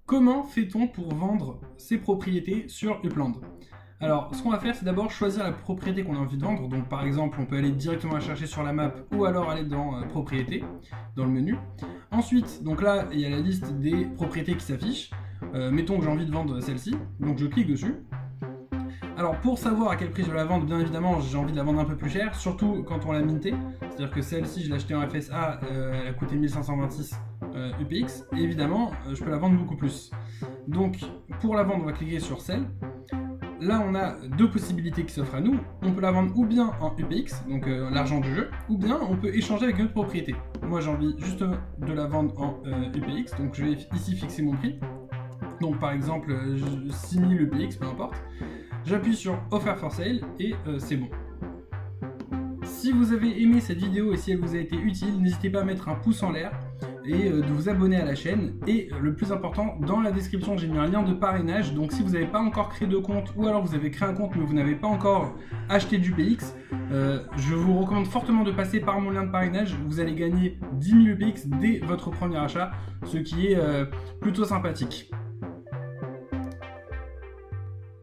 Comment fait-on pour vendre ses propriétés sur Upland? Alors, ce qu'on va faire, c'est d'abord choisir la propriété qu'on a envie de vendre. Donc, par exemple, on peut aller directement la chercher sur la map ou alors aller dans propriété, dans le menu. Ensuite, donc là, il y a la liste des propriétés qui s'affichent. Mettons que j'ai envie de vendre celle-ci, donc je clique dessus. Alors, pour savoir à quel prix je la vends, bien évidemment, j'ai envie de la vendre un peu plus cher, surtout quand on l'a mintée. C'est-à-dire que celle-ci, je l'ai achetée en FSA, elle a coûté 1526 UPX, et évidemment, je peux la vendre beaucoup plus. Donc, pour la vendre, on va cliquer sur celle. Là, on a deux possibilités qui s'offrent à nous. On peut la vendre ou bien en UPX, donc l'argent du jeu, ou bien on peut échanger avec une autre propriété. Moi, j'ai envie juste de la vendre en UPX, donc je vais ici fixer mon prix. Donc, par exemple, 6000 UPX, peu importe. J'appuie sur Offer for Sale et c'est bon. Si vous avez aimé cette vidéo et si elle vous a été utile, n'hésitez pas à mettre un pouce en l'air et de vous abonner à la chaîne. Et le plus important, dans la description, j'ai mis un lien de parrainage. Donc si vous n'avez pas encore créé de compte ou alors vous avez créé un compte mais vous n'avez pas encore acheté d'UPX, je vous recommande fortement de passer par mon lien de parrainage. Vous allez gagner 10 000 UPX dès votre premier achat, ce qui est plutôt sympathique.